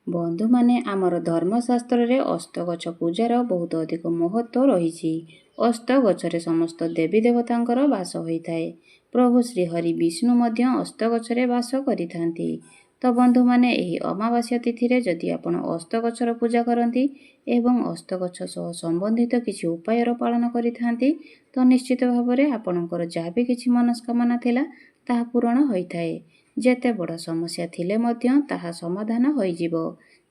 बंधु माने आमर धर्मशास्त्र रे अस्त गछ पूजार बहुत अधिक महत्व रही। अस्त गछरे समस्त देवी देवतांकर बास होइथाए। प्रभु श्री हरि विष्णु मध्य अस्त गछरे बास करिथांती। तो बंधु माने एही अमावास्या तिथि रे जदि आपण अस्त गछर पूजा करती एवं अस्त गछ सह संबंधित किछि उपायर पालन करिथांती तो निश्चित भावरे आपणकर जहाँ भी किछि मनस्कामना थिला ताहा पूरण होइथाए। जेते बड़ समस्या थिले मध्य ताहा समाधान होइजिबो।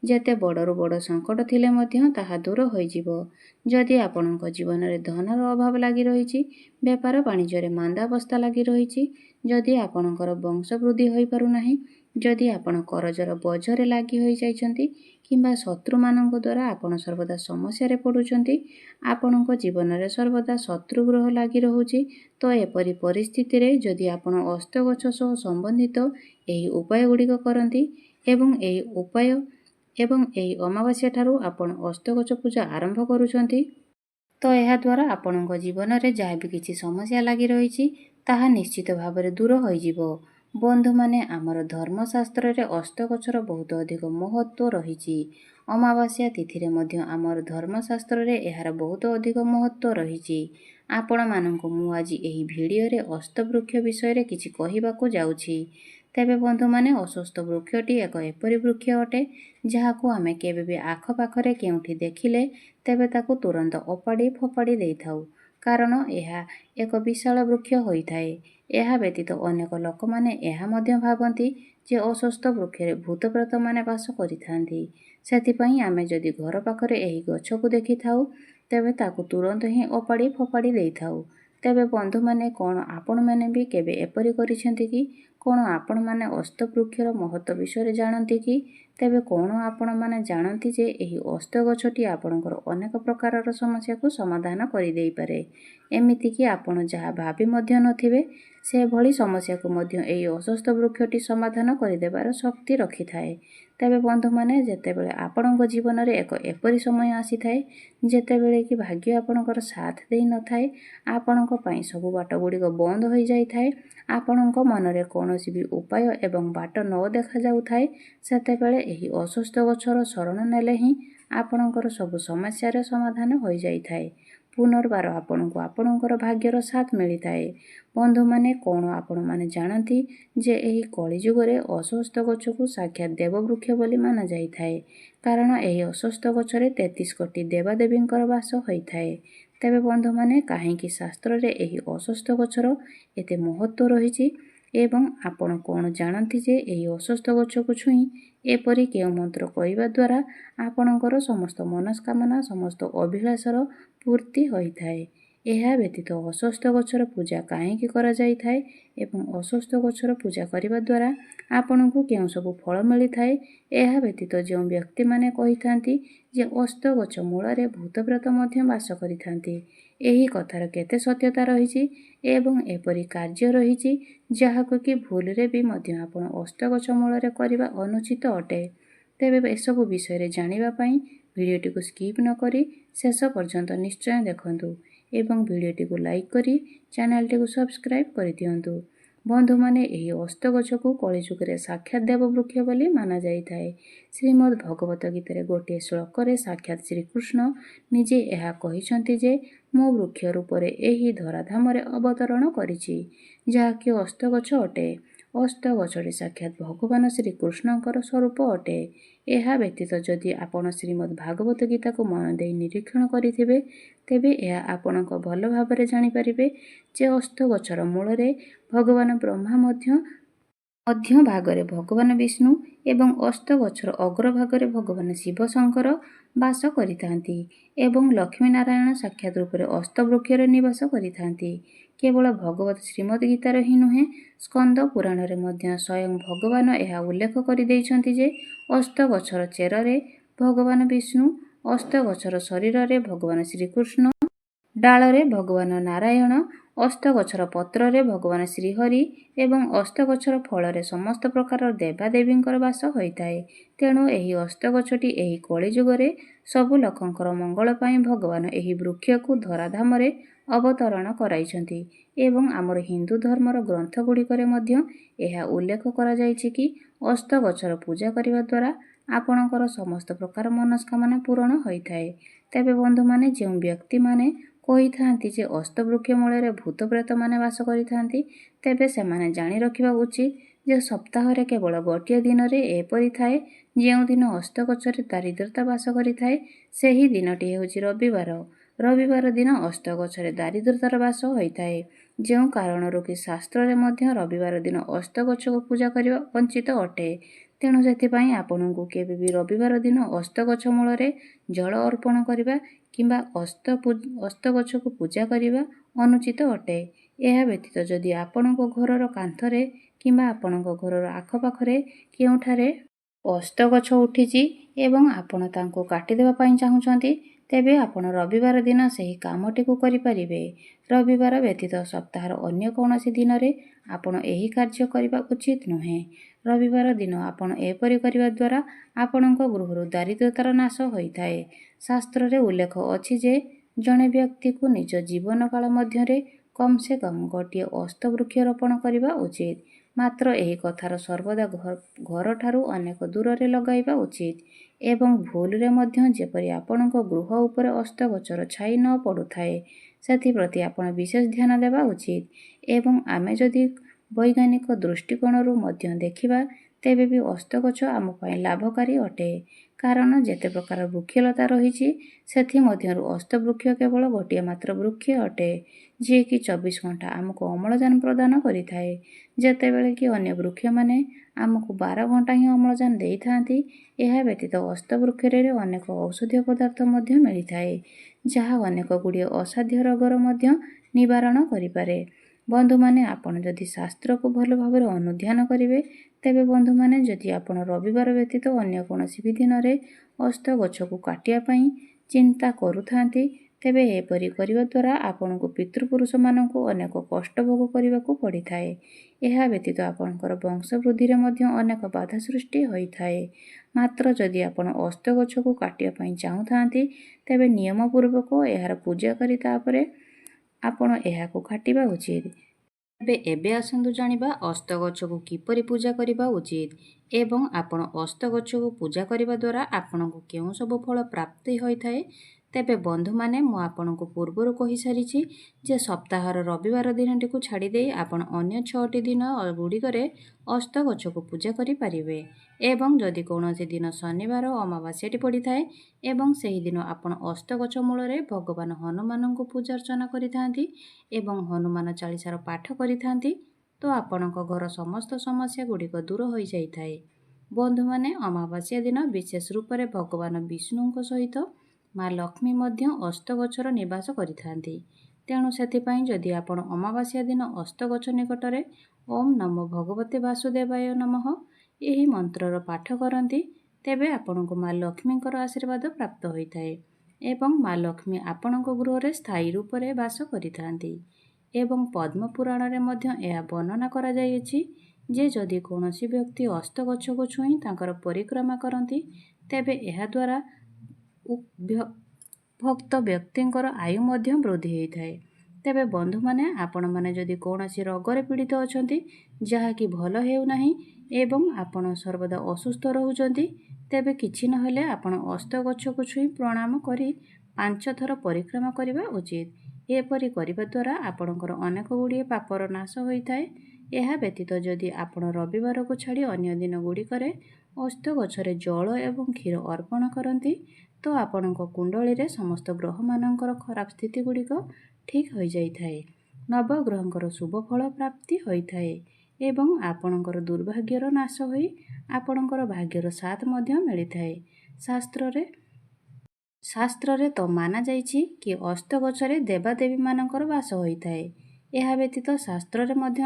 जेते बड़रू बड़ संकट थिले मध्य ताहा दूर होइजिबो। जदि आपणक जीवन रे धनर अभाव लागि रहिछि, व्यापार वाणिज्य रे मांदावस्था लागि रहिछि, जदि आपणकर वंश वृद्धि होई पारु नाही, जदि आपण करजर बोझरे लागि होई जाइछन्ति किंबा शत्रु मानक द्वारा आपण सर्वदा समस्या रे पडुछन्ति, आपणक जीवन रे सर्वदा शत्रु ग्रह लागि रहुछि, तो एपरि परिस्थिति रे जदि आपण अस्त गछ सह संबंधित एही उपाय गुड़िक करती एवं एही अमावास्या ठारू आपण अस्त गछ पूजा आरंभ करुछन्ति, तो एहा द्वारा आपणक जीवन रे जहाँ भी किछि समस्या लागि रहिछि ताहा निश्चित भावरे दूर होइजिबो। बंधु माने आमर धर्मशास्त्र रे अस्त गछर बहुत अधिक महत्व रहिछि। अमावास्या तिथि रे मध्य आमर धर्मशास्त्र रे एहार बहुत अधिक महत्व रहिछि। आपण मानंकु मु आजि एही भिडियो रे अस्त वृक्ष विषय रे किछि कहिबाकू जाउछि। तेबे बंधु माने अश्वत्थ वृक्षटी एक एपरि वृक्ष अटे जहाकू आमे केबे भी आख पाखरे केउठी देखिले तेबे ताकू तुरंत ओपाड़ी फोपाड़ी देइथाउ, कारण एहा एक विशाल वृक्ष होइथाए। एहा व्यतीत अनेक लोक माने एहा मध्य भाबंती जे अश्वत्थ वृक्षरे भूत प्रेत माने बास करिथांती। सेथिपई आमे जदि घर पाखरे एही गछकू देखिथाउ तेबे ताकू तुरंत ही ओपाड़ी फोपाड़ी देइथाउ। तेबे बंधु माने कोन आपण माने भी केबे एपरि करिसेंती कि? कोन आपण माने अस्त वृक्षर महत्व विषय जानती कि? तेबे कोन आपण माने जानती जे एही अस्त गछटी आपणकर अनेक प्रकारर समस्या को समाधान करि देई पारे। एमिति कि आपण जहा भाबी मध्य नथिबे से भली समस्या को मध्य एही अश्वत्थ वृक्षटी समाधान करि देबार शक्ति रखिथाए। तेबे बंधु माने जेतेबेले आपणक जीवन रे एक एपरि समय आसीथाए जेतेबेले कि भाग्य आपणकर साथ देई नथाए, आपणक पई सब बाट गुड़िक बंद होई जाइथाए, आपणक मनरे कौनसी भी उपाय एवं बाट न देखा जाउथाए, सेतेबेले एही अश्वत्थ गछर शरण नेले ही आपणकर सब समस्यार समाधान होई जाइथाए। पुनर्बार आपणको आपणकर भाग्यर साथ मिलिथाए। बंधु माने कोन आपण माने जानती जे एही कलिजुग रे अश्वत्थ गछकू साक्षात देववृक्ष बोली माना जाइथाए, कारण एही अश्वत्थ गछरे 33 कोटी देवादेवींकर वास होइथाए। तेबे बंधु माने काहेकि शास्त्र रे एही अश्वत्थ गछर एते महत्व रहिछि एवं आपण कोन जानती जे एही अश्वत्थ गछकू छुई एपरि केउ मंत्र कहिबा द्वारा आपणकर समस्त मनस्कामना समस्त अभिलाषर पूर्ति होइथाए। एहा व्यतीत अश्वत्थ गछर पूजा काहेकि करा जाइथाए एवं अश्वत्थ गछर पूजा करिबा द्वारा आपणकू केउ सब फल मिलिथाए, एहा व्यतीत जो व्यक्ति माने कहिथांती जे अस्त गछ मूଳରେ भूतप्रेत मध्य वास करिथांती, एही कथार केते सत्यता रहिछि एवं एपरि कार्य रहिछि जहाकू कि भूल रे भी मध्य आपण अस्त गछ मूଳରେ करिबा अनुचित अटे। तेबे एसबु विषय जानिबा पई भिडियोटी को स्किप न करी शेष पर्यंत निश्चय देखंतु एवं भिडियोटी को लाइक करी चैनलटी को सब्सक्राइब करि दियंतु। बंधु माने एही अस्त गछकू कलिजुगरे साक्षात देववृक्ष बोली माना जाइथाए। श्रीमद् भगवत गीता रे गोटे श्लोक रे साक्षात श्रीकृष्ण निजे एहा कहिसंती जे मो वृक्ष रूपरे एही धराधामरे अवतरण करिछि, जाहाकि अस्त गछ अटे। अस्त गछटी साक्षात भगवान श्रीकृष्णଙ୍କର स्वरूप अटे। ଏହା ବ୍ୟତୀତ ଯଦି ଆପଣ ଶ୍ରୀମଦ୍ ଭାଗବତ ଗୀତାକୁ ମନ ଦେଇ ନିରୀକ୍ଷଣ କରିଥିବେ ତେବେ ଏହା ଆପଣଙ୍କ ଭଲ ଭାବରେ ଜାଣିପାରିବେ ଯେ ଅସ୍ତ ଗଛର ମୂଳରେ ଭଗବାନ ବ୍ରହ୍ମା ମଧ୍ୟ ଭାଗରେ ଭଗବାନ ବିଷ୍ଣୁ ଏବଂ ଅସ୍ତ ଗଛର ଅଗ୍ରଭାଗରେ ଭଗବାନ ଶିବ ଶଙ୍କର ବାସ କରିଥାନ୍ତି ଏବଂ ଲକ୍ଷ୍ମୀ ନାରାୟଣ ସାକ୍ଷାତ ରୂପରେ ଅସ୍ତ ବୃକ୍ଷରେ ନିବାସ କରିଥାନ୍ତି। କେବଳ ଭଗବତ ଶ୍ରୀମଦ୍ ଗୀତାର ହିଁ ନୁହେଁ, ସ୍କନ୍ଦ ପୁରାଣରେ ମଧ୍ୟ ସ୍ୱୟଂ ଭଗବାନ ଏହା ଉଲ୍ଲେଖ କରିଦେଇଛନ୍ତି ଯେ ଅସ୍ତ ଗଛର ଚେରରେ ଭଗବାନ ବିଷ୍ଣୁ, ଅସ୍ତ ଗଛର ଶରୀରରେ ଭଗବାନ ଶ୍ରୀକୃଷ୍ଣ, ଡାଳରେ ଭଗବାନ ନାରାୟଣ, ଅସ୍ତ ଗଛର ପତ୍ରରେ ଭଗବାନ ଶ୍ରୀହରି ଏବଂ ଅସ୍ତ ଗଛର ଫଳରେ ସମସ୍ତ ପ୍ରକାର ଦେବାଦେବୀଙ୍କର ବାସ ହୋଇଥାଏ। ତେଣୁ ଏହି ଅସ୍ତ ଗଛଟି ଏହି କଳିଯୁଗରେ ସବୁ ଲୋକଙ୍କର ମଙ୍ଗଳ ପାଇଁ ଭଗବାନ ଏହି ବୃକ୍ଷକୁ ଧରାଧାମରେ ଅବତରଣ କରାଇଛନ୍ତି ଏବଂ ଆମର ହିନ୍ଦୁ ଧର୍ମର ଗ୍ରନ୍ଥ ଗୁଡ଼ିକରେ ମଧ୍ୟ ଏହା ଉଲ୍ଲେଖ କରାଯାଇଛି କି ଅସ୍ତ ଗଛର ପୂଜା କରିବା ଦ୍ୱାରା ଆପଣଙ୍କର ସମସ୍ତ ପ୍ରକାର ମନସ୍କାମନା ପୂରଣ ହୋଇଥାଏ। ତେବେ ବନ୍ଧୁମାନେ, ଯେଉଁ ବ୍ୟକ୍ତିମାନେ କହିଥାନ୍ତି ଯେ ଅଷ୍ଟବୃକ୍ଷ ମୂଳରେ ଭୂତ ପ୍ରେତମାନେ ବାସ କରିଥାନ୍ତି, ତେବେ ସେମାନେ ଜାଣି ରଖିବା ଉଚିତ ଯେ ସପ୍ତାହରେ କେବଳ ଗୋଟିଏ ଦିନରେ ଏପରି ଥାଏ ଯେଉଁଦିନ ଅଷ୍ଟଗଛରେ ଦାରିଦ୍ରତା ବାସ କରିଥାଏ। ସେହି ଦିନଟି ହେଉଛି ରବିବାର। ରବିବାର ଦିନ ଅଷ୍ଟଗଛରେ ଦାରିଦ୍ରତାର ବାସ ହୋଇଥାଏ, ଯେଉଁ କାରଣରୁ କି ଶାସ୍ତ୍ରରେ ମଧ୍ୟ ରବିବାର ଦିନ ଅଷ୍ଟଗଛକୁ ପୂଜା କରିବା ବଞ୍ଚିତ ଅଟେ। ତେଣୁ ସେଥିପାଇଁ ଆପଣଙ୍କୁ କେବେ ବି ରବିବାର ଦିନ ଅଷ୍ଟଗଛ ମୂଳରେ ଜଳ ଅର୍ପଣ କରିବା କିମ୍ବା ଅଷ୍ଟଗଛକୁ ପୂଜା କରିବା ଅନୁଚିତ ଅଟେ। ଏହା ବ୍ୟତୀତ ଯଦି ଆପଣଙ୍କ ଘରର କାନ୍ଥରେ କିମ୍ବା ଆପଣଙ୍କ ଘରର ଆଖପାଖରେ କେଉଁଠାରେ ଅଷ୍ଟଗଛ ଉଠିଛି ଏବଂ ଆପଣ ତାଙ୍କୁ କାଟିଦେବା ପାଇଁ ଚାହୁଁଛନ୍ତି, ତେବେ ଆପଣ ରବିବାର ଦିନ ସେହି କାମଟିକୁ କରିପାରିବେ। ରବିବାର ବ୍ୟତୀତ ସପ୍ତାହର ଅନ୍ୟ କୌଣସି ଦିନରେ ଆପଣ ଏହି କାର୍ଯ୍ୟ କରିବା ଉଚିତ ନୁହେଁ। ରବିବାର ଦିନ ଆପଣ ଏପରି କରିବା ଦ୍ୱାରା ଆପଣଙ୍କ ଗୃହରୁ ଦାରିଦ୍ରତାର ନାଶ ହୋଇଥାଏ। ଶାସ୍ତ୍ରରେ ଉଲ୍ଲେଖ ଅଛି ଯେ ଜଣେ ବ୍ୟକ୍ତିକୁ ନିଜ ଜୀବନକାଳ ମଧ୍ୟରେ କମ୍ ସେ କମ୍ ଗୋଟିଏ ଅଷ୍ଟବୃକ୍ଷ ରୋପଣ କରିବା ଉଚିତ। ମାତ୍ର ଏହି କଥାର ସର୍ବଦା ଘରଠାରୁ ଅନେକ ଦୂରରେ ଲଗାଇବା ଉଚିତ ଏବଂ ଭୁଲରେ ମଧ୍ୟ ଯେପରି ଆପଣଙ୍କ ଗୃହ ଉପରେ ଅଷ୍ଟଗଛର ଛାଇ ନ ପଡ଼ୁଥାଏ, ସେଥିପ୍ରତି ଆପଣ ବିଶେଷ ଧ୍ୟାନ ଦେବା ଉଚିତ। ଏବଂ ଆମେ ଯଦି ବୈଜ୍ଞାନିକ ଦୃଷ୍ଟିକୋଣରୁ ମଧ୍ୟ ଦେଖିବା, ତେବେ ବି ଅଷ୍ଟଗଛ ଆମ ପାଇଁ ଲାଭକାରୀ ଅଟେ। କାରଣ ଯେତେ ପ୍ରକାର ବୃକ୍ଷଲତା ରହିଛି, ସେଥିମଧ୍ୟରୁ ଅଷ୍ଟବୃକ୍ଷ କେବଳ ଗୋଟିଏ ମାତ୍ର ବୃକ୍ଷ ଅଟେ, ଯିଏକି 24 ଘଣ୍ଟା ଆମକୁ ଅମ୍ଳଜାନ ପ୍ରଦାନ କରିଥାଏ, ଯେତେବେଳେ କି ଅନ୍ୟ ବୃକ୍ଷମାନେ ଆମକୁ 12 ଘଣ୍ଟା ହିଁ ଅମ୍ଳଜାନ ଦେଇଥାନ୍ତି। ଏହା ବ୍ୟତୀତ ଅଷ୍ଟବୃକ୍ଷରେ ଅନେକ ଔଷଧୀୟ ପଦାର୍ଥ ମଧ୍ୟ ମିଳିଥାଏ, ଯାହା ଅନେକ ଗୁଡ଼ିଏ ଅସାଧ୍ୟ ରୋଗର ମଧ୍ୟ ନିବାରଣ କରିପାରେ। ବନ୍ଧୁମାନେ, ଆପଣ ଯଦି ଶାସ୍ତ୍ରକୁ ଭଲ ଭାବରେ ଅନୁଧ୍ୟାନ କରିବେ, ତେବେ ବନ୍ଧୁମାନେ, ଯଦି ଆପଣ ରବିବାର ବ୍ୟତୀତ ଅନ୍ୟ କୌଣସି ବି ଦିନରେ ଅଷ୍ଟଗଛକୁ କାଟିବା ପାଇଁ ଚିନ୍ତା କରୁଥାନ୍ତି, ତେବେ ଏପରି କରିବା ଦ୍ୱାରା ଆପଣଙ୍କୁ ପିତୃପୁରୁଷମାନଙ୍କୁ ଅନେକ କଷ୍ଟ ଭୋଗ କରିବାକୁ ପଡ଼ିଥାଏ। ଏହା ବ୍ୟତୀତ ଆପଣଙ୍କର ବଂଶ ବୃଦ୍ଧିରେ ମଧ୍ୟ ଅନେକ ବାଧା ସୃଷ୍ଟି ହୋଇଥାଏ। ମାତ୍ର ଯଦି ଆପଣ ଅଷ୍ଟଗଛକୁ କାଟିବା ପାଇଁ ଚାହୁଁଥାନ୍ତି, ତେବେ ନିୟମ ପୂର୍ବକ ଏହାର ପୂଜା କରି ତାପରେ ଆପଣ ଏହାକୁ କାଟିବା ଉଚିତ। ଏବେ ଆସନ୍ତୁ ଜାଣିବା ଅଷ୍ଟଗଛକୁ କିପରି ପୂଜା କରିବା ଉଚିତ ଏବଂ ଆପଣ ଅଷ୍ଟଗଛକୁ ପୂଜା କରିବା ଦ୍ୱାରା ଆପଣଙ୍କୁ କେଉଁ ସବୁ ଫଳ ପ୍ରାପ୍ତି ହୋଇଥାଏ। ତେବେ ବନ୍ଧୁମାନେ, ମୁଁ ଆପଣଙ୍କୁ ପୂର୍ବରୁ କହିସାରିଛି ଯେ ସପ୍ତାହର ରବିବାର ଦିନଟିକୁ ଛାଡ଼ିଦେଇ ଆପଣ ଅନ୍ୟ 6ଟି ଦିନ ଗୁଡ଼ିକରେ ଅଷ୍ଟଗଛକୁ ପୂଜା କରିପାରିବେ। ଏବଂ ଯଦି କୌଣସି ଦିନ ଶନିବାର ଅମାବାସ୍ୟାଟି ପଡ଼ିଥାଏ ଏବଂ ସେହିଦିନ ଆପଣ ଅଷ୍ଟଗଛ ମୂଳରେ ଭଗବାନ ହନୁମାନଙ୍କୁ ପୂଜା ଅର୍ଚ୍ଚନା କରିଥାନ୍ତି ଏବଂ ହନୁମାନ ଚାଳିଶାର ପାଠ କରିଥାନ୍ତି, ତ ଆପଣଙ୍କ ଘର ସମସ୍ତ ସମସ୍ୟା ଗୁଡ଼ିକ ଦୂର ହୋଇଯାଇଥାଏ। ବନ୍ଧୁମାନେ, ଅମାବାସ୍ୟା ଦିନ ବିଶେଷ ରୂପରେ ଭଗବାନ ବିଷ୍ଣୁଙ୍କ ସହିତ ମା ଲକ୍ଷ୍ମୀ ମଧ୍ୟ ଅଷ୍ଟଗଛର ନିବାସ କରିଥାନ୍ତି। ତେଣୁ ସେଥିପାଇଁ ଯଦି ଆପଣ ଅମାବାସ୍ୟା ଦିନ ଅଷ୍ଟଗଛ ନିକଟରେ ଓମ୍ ନମୋ ଭଗବତେ ବାସୁଦେବାୟ ନମଃ ଏହି ମନ୍ତ୍ରର ପାଠ କରନ୍ତି, ତେବେ ଆପଣଙ୍କୁ ମା ଲକ୍ଷ୍ମୀଙ୍କର ଆଶୀର୍ବାଦ ପ୍ରାପ୍ତ ହୋଇଥାଏ ଏବଂ ମା ଲକ୍ଷ୍ମୀ ଆପଣଙ୍କ ଗୃହରେ ସ୍ଥାୟୀ ରୂପରେ ବାସ କରିଥାନ୍ତି। ଏବଂ ପଦ୍ମ ପୁରାଣରେ ମଧ୍ୟ ଏହା ବର୍ଣ୍ଣନା କରାଯାଇଅଛି ଯେ ଯଦି କୌଣସି ବ୍ୟକ୍ତି ଅଷ୍ଟଗଛକୁ ଛୁଇଁ ତାଙ୍କର ପରିକ୍ରମା କରନ୍ତି, ତେବେ ଏହାଦ୍ୱାରା ଭକ୍ତ ବ୍ୟକ୍ତିଙ୍କର ଆୟୁ ମଧ୍ୟ ବୃଦ୍ଧି ହୋଇଥାଏ। ତେବେ ବନ୍ଧୁମାନେ, ଆପଣମାନେ ଯଦି କୌଣସି ରୋଗରେ ପୀଡ଼ିତ ଅଛନ୍ତି, ଯାହାକି ଭଲ ହେଉନାହିଁ ଏବଂ ଆପଣ ସର୍ବଦା ଅସୁସ୍ଥ ରହୁଛନ୍ତି, ତେବେ କିଛି ନହେଲେ ଆପଣ ଅଷ୍ଟଗଛକୁ ଛୁଇଁ ପ୍ରଣାମ କରି 5 ଥର ପରିକ୍ରମା କରିବା ଉଚିତ। ଏପରି କରିବା ଦ୍ୱାରା ଆପଣଙ୍କର ଅନେକ ଗୁଡ଼ିଏ ପାପର ନାଶ ହୋଇଥାଏ। ଏହା ବ୍ୟତୀତ ଯଦି ଆପଣ ରବିବାରକୁ ଛାଡ଼ି ଅନ୍ୟ ଦିନ ଗୁଡ଼ିକରେ ଅଷ୍ଟଗଛରେ ଜଳ ଏବଂ କ୍ଷୀର ଅର୍ପଣ କରନ୍ତି, ତ ଆପଣଙ୍କ କୁଣ୍ଡଳୀରେ ସମସ୍ତ ଗ୍ରହମାନଙ୍କର ଖରାପ ସ୍ଥିତି ଗୁଡ଼ିକ ଠିକ୍ ହୋଇଯାଇଥାଏ, ନବଗ୍ରହଙ୍କର ଶୁଭ ଫଳ ପ୍ରାପ୍ତି ହୋଇଥାଏ ଏବଂ ଆପଣଙ୍କର ଦୁର୍ଭାଗ୍ୟର ନାଶ ହୋଇ ଆପଣଙ୍କର ଭାଗ୍ୟର ସାଥ ମଧ୍ୟ ମିଳିଥାଏ। ଶାସ୍ତ୍ରରେ ତ ମାନାଯାଇଛି କି ଅଷ୍ଟଗଛରେ ଦେବାଦେବୀମାନଙ୍କର ବାସ ହୋଇଥାଏ। ଏହା ବ୍ୟତୀତ ଶାସ୍ତ୍ରରେ ମଧ୍ୟ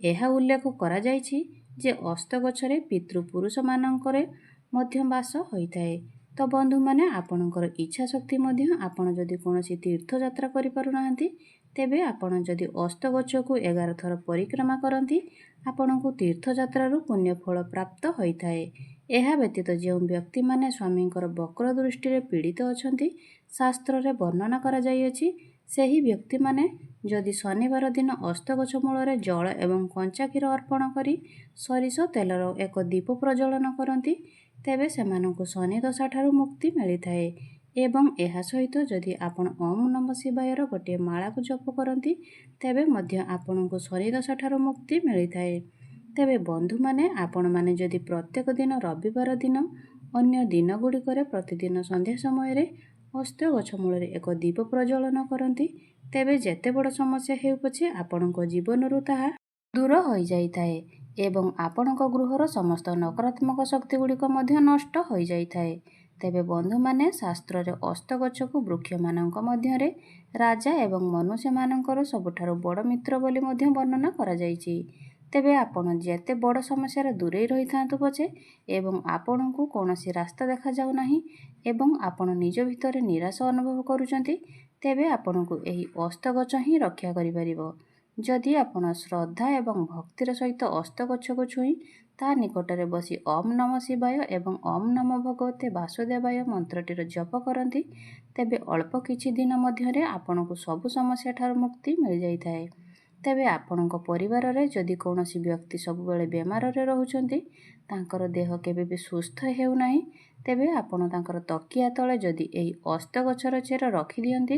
ଏହା ଉଲ୍ଲେଖ କରାଯାଇଛି ଯେ ଅଷ୍ଟଗଛରେ ପିତୃପୁରୁଷମାନଙ୍କର ମଧ୍ୟ ବାସ ହୋଇଥାଏ। ତ ବନ୍ଧୁମାନେ, ଆପଣଙ୍କର ଇଚ୍ଛା ଶକ୍ତି ମଧ୍ୟ ଆପଣ ଯଦି କୌଣସି ତୀର୍ଥଯାତ୍ରା କରିପାରୁନାହାନ୍ତି, ତେବେ ଆପଣ ଯଦି ଅଷ୍ଟଗଛକୁ 11 ଥର ପରିକ୍ରମା କରନ୍ତି, ଆପଣଙ୍କୁ ତୀର୍ଥଯାତ୍ରାରୁ ପୁଣ୍ୟ ଫଳ ପ୍ରାପ୍ତ ହୋଇଥାଏ। ଏହା ବ୍ୟତୀତ ଯେଉଁ ବ୍ୟକ୍ତିମାନେ ସ୍ୱାମୀଙ୍କର ବକ୍ର ଦୃଷ୍ଟିରେ ପୀଡ଼ିତ ଅଛନ୍ତି, ଶାସ୍ତ୍ରରେ ବର୍ଣ୍ଣନା କରାଯାଇଅଛି ସେହି ବ୍ୟକ୍ତିମାନେ ଯଦି ଶନିବାର ଦିନ ଅଷ୍ଟଗଛ ମୂଳରେ ଜଳ ଏବଂ କଞ୍ଚା କ୍ଷୀର ଅର୍ପଣ କରି ସୋରିଷ ତେଲର ଏକ ଦୀପ ପ୍ରଜ୍ୱଳନ କରନ୍ତି ତେବେ ସେମାନଙ୍କୁ ଶନି ଦଶାଠାରୁ ମୁକ୍ତି ମିଳିଥାଏ। ଏବଂ ଏହା ସହିତ ଯଦି ଆପଣ ଓମ୍ ନମଃ ଶିବାୟର ଗୋଟିଏ ମାଳାକୁ ଜପ କରନ୍ତି ତେବେ ମଧ୍ୟ ଆପଣଙ୍କୁ ଶନି ଦଶାଠାରୁ ମୁକ୍ତି ମିଳିଥାଏ। ତେବେ ବନ୍ଧୁମାନେ, ଆପଣମାନେ ଯଦି ପ୍ରତ୍ୟେକ ଦିନ ରବିବାର ଦିନ ଅନ୍ୟ ଦିନ ଗୁଡ଼ିକରେ ପ୍ରତିଦିନ ସନ୍ଧ୍ୟା ସମୟରେ ଅସ୍ତ ଗଛ ମୂଳରେ ଏକ ଦୀପ ପ୍ରଜ୍ୱଳନ କରନ୍ତି ତେବେ ଯେତେ ବଡ଼ ସମସ୍ୟା ହେଉ ପଛେ ଆପଣଙ୍କ ଜୀବନରୁ ତାହା ଦୂର ହୋଇଯାଇଥାଏ ଏବଂ ଆପଣଙ୍କ ଗୃହର ସମସ୍ତ ନକାରାତ୍ମକ ଶକ୍ତି ଗୁଡ଼ିକ ମଧ୍ୟ ନଷ୍ଟ ହୋଇଯାଇଥାଏ। ତେବେ ବନ୍ଧୁମାନେ, ଶାସ୍ତ୍ରରେ ଅସ୍ତ ଗଛକୁ ବୃକ୍ଷମାନଙ୍କ ମଧ୍ୟରେ ରାଜା ଏବଂ ମନୁଷ୍ୟମାନଙ୍କର ସବୁଠାରୁ ବଡ଼ ମିତ୍ର ବୋଲି ମଧ୍ୟ ବର୍ଣ୍ଣନା କରାଯାଇଛି। ତେବେ ଆପଣ ଯେତେ ବଡ଼ ସମସ୍ୟାରେ ଦୂରେଇ ରହିଥାନ୍ତୁ ପଛେ ଏବଂ ଆପଣଙ୍କୁ କୌଣସି ରାସ୍ତା ଦେଖାଯାଉ ନାହିଁ ଏବଂ ଆପଣ ନିଜ ଭିତରେ ନିରାଶ ଅନୁଭବ କରୁଛନ୍ତି ତେବେ ଆପଣଙ୍କୁ ଏହି ଅସ୍ତ ଗଛ ହିଁ ରକ୍ଷା କରିପାରିବ। ଯଦି ଆପଣ ଶ୍ରଦ୍ଧା ଏବଂ ଭକ୍ତିର ସହିତ ଅସ୍ତ ଗଛକୁ ଛୁଇଁ ତା ନିକଟରେ ବସି ଓମ୍ ନମଃ ଶିବାୟ ଏବଂ ଓମ୍ ନମୋ ଭଗବତେ ବାସୁଦେବାୟ ମନ୍ତ୍ରଟିର ଜପ କରନ୍ତି ତେବେ ଅଳ୍ପ କିଛି ଦିନ ମଧ୍ୟରେ ଆପଣଙ୍କୁ ସବୁ ସମସ୍ୟାଠାରୁ ମୁକ୍ତି ମିଳିଯାଇଥାଏ। ତେବେ ଆପଣଙ୍କ ପରିବାରରେ ଯଦି କୌଣସି ବ୍ୟକ୍ତି ସବୁବେଳେ ବେମାରରେ ରହୁଛନ୍ତି, ତାଙ୍କର ଦେହ କେବେ ବି ସୁସ୍ଥ ହେଉନାହିଁ, ତେବେ ଆପଣ ତାଙ୍କର ତକିଆ ତଳେ ଯଦି ଏହି ଅସ୍ତ ଗଛର ଚେର ରଖିଦିଅନ୍ତି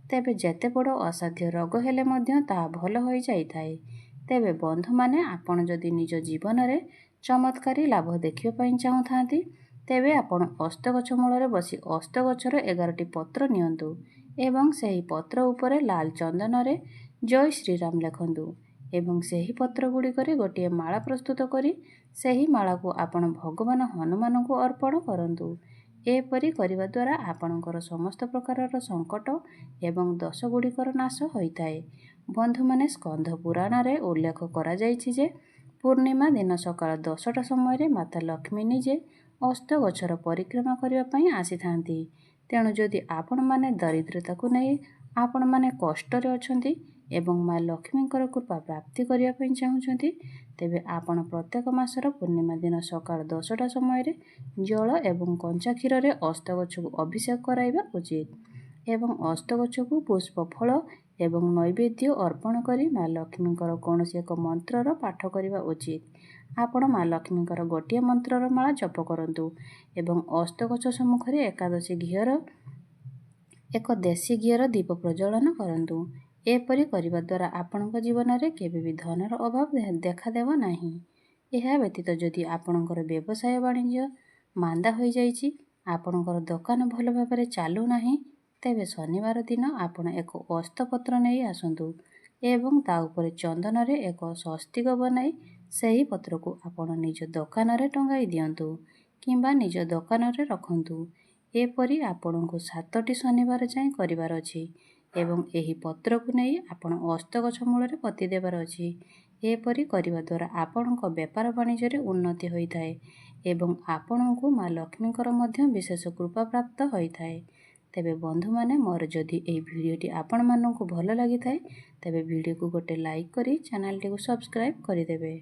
ତେବେ ଯେତେ ବଡ଼ ଅସାଧ୍ୟ ରୋଗ ହେଲେ ମଧ୍ୟ ତାହା ଭଲ ହୋଇଯାଇଥାଏ। ତେବେ ବନ୍ଧୁମାନେ, ଆପଣ ଯଦି ନିଜ ଜୀବନରେ ଚମତ୍କାରୀ ଲାଭ ଦେଖିବା ପାଇଁ ଚାହୁଁଥାନ୍ତି ତେବେ ଆପଣ ଅସ୍ତ ଗଛ ମୂଳରେ ବସି ଅସ୍ତ ଗଛର 11ଟି ପତ୍ର ନିଅନ୍ତୁ ଏବଂ ସେହି ପତ୍ର ଉପରେ ଲାଲ ଚନ୍ଦନରେ ଜୟ ଶ୍ରୀରାମ ଲେଖନ୍ତୁ ଏବଂ ସେହି ପତ୍ର ଗୁଡ଼ିକରେ ଗୋଟିଏ ମାଳା ପ୍ରସ୍ତୁତ କରି ସେହି ମାଳାକୁ ଆପଣ ଭଗବାନ ହନୁମାନଙ୍କୁ ଅର୍ପଣ କରନ୍ତୁ। ଏପରି କରିବା ଦ୍ୱାରା ଆପଣଙ୍କର ସମସ୍ତ ପ୍ରକାରର ସଙ୍କଟ ଏବଂ ଦୋଷ ଗୁଡ଼ିକର ନାଶ ହୋଇଥାଏ। ବନ୍ଧୁମାନେ, ସ୍କନ୍ଧ ପୁରାଣରେ ଉଲ୍ଲେଖ କରାଯାଇଛି ଯେ ପୂର୍ଣ୍ଣିମା ଦିନ ସକାଳ 10ଟା ସମୟରେ ମାତା ଲକ୍ଷ୍ମୀ ନିଜେ ଅସ୍ତ ଗଛର ପରିକ୍ରମା କରିବା ପାଇଁ ଆସିଥାନ୍ତି। ତେଣୁ ଯଦି ଆପଣମାନେ ଦରିଦ୍ରତାକୁ ନେଇ ଆପଣମାନେ କଷ୍ଟରେ ଅଛନ୍ତି ଏବଂ ମା ଲକ୍ଷ୍ମୀଙ୍କର କୃପା ପ୍ରାପ୍ତି କରିବା ପାଇଁ ଚାହୁଁଛନ୍ତି ତେବେ ଆପଣ ପ୍ରତ୍ୟେକ ମାସର ପୂର୍ଣ୍ଣିମା ଦିନ ସକାଳ 10ଟା ସମୟରେ ଜଳ ଏବଂ କଞ୍ଚା କ୍ଷୀରରେ ଅସ୍ତ ଗଛକୁ ଅଭିଷେକ କରାଇବା ଉଚିତ ଏବଂ ଅସ୍ତ ଗଛକୁ ପୁଷ୍ପ, ଫଳ ଏବଂ ନୈବେଦ୍ୟ ଅର୍ପଣ କରି ମା ଲକ୍ଷ୍ମୀଙ୍କର କୌଣସି ଏକ ମନ୍ତ୍ରର ପାଠ କରିବା ଉଚିତ। ଆପଣ ମା ଲକ୍ଷ୍ମୀଙ୍କର ଗୋଟିଏ ମନ୍ତ୍ରର ମାଳା ଜପ କରନ୍ତୁ ଏବଂ ଅସ୍ତ ଗଛ ସମ୍ମୁଖରେ ଏକାଦଶୀ ଘିଅର ଏକ ଦେଶୀ ଘିଅର ଦୀପ ପ୍ରଜ୍ୱଳନ କରନ୍ତୁ। ଏପରି କରିବା ଦ୍ୱାରା ଆପଣଙ୍କ ଜୀବନରେ କେବେ ବି ଧନର ଅଭାବ ଦେଖାଦେବ ନାହିଁ। ଏହା ବ୍ୟତୀତ ଯଦି ଆପଣଙ୍କର ବ୍ୟବସାୟ ବାଣିଜ୍ୟ ମାନ୍ଦା ହୋଇଯାଇଛି, ଆପଣଙ୍କର ଦୋକାନ ଭଲ ଭାବରେ ଚାଲୁନାହିଁ, ତେବେ ଶନିବାର ଦିନ ଆପଣ ଏକ ଅସ୍ତ ପତ୍ର ନେଇ ଆସନ୍ତୁ ଏବଂ ତା ଉପରେ ଚନ୍ଦନରେ ଏକ ସ୍ୱସ୍ତିକ ବନାଇ ସେହି ପତ୍ରକୁ ଆପଣ ନିଜ ଦୋକାନରେ ଟଙ୍ଗାଇ ଦିଅନ୍ତୁ କିମ୍ବା ନିଜ ଦୋକାନରେ ରଖନ୍ତୁ। ଏପରି ଆପଣଙ୍କୁ 7ଟି ଶନିବାର ଯାଏଁ କରିବାର ଅଛି ଏବଂ ଏହି ପତ୍ରକୁ ନେଇ ଆପଣ ଅସ୍ତ ଗଛ ମୂଳରେ ପୋତି ଦେବାର ଅଛି। ଏପରି କରିବା ଦ୍ୱାରା ଆପଣଙ୍କ ବେପାର ବାଣିଜ୍ୟରେ ଉନ୍ନତି ହୋଇଥାଏ ଏବଂ ଆପଣଙ୍କୁ ମା ଲକ୍ଷ୍ମୀଙ୍କର ମଧ୍ୟ ବିଶେଷ କୃପା ପ୍ରାପ୍ତ ହୋଇଥାଏ। ତେବେ ବନ୍ଧୁମାନେ, ମୋର ଯଦି ଏହି ଭିଡ଼ିଓଟି ଆପଣମାନଙ୍କୁ ଭଲ ଲାଗିଥାଏ ତେବେ ଭିଡ଼ିଓକୁ ଗୋଟେ ଲାଇକ୍ କରି ଚ୍ୟାନେଲଟିକୁ ସବସ୍କ୍ରାଇବ୍ କରିଦେବେ।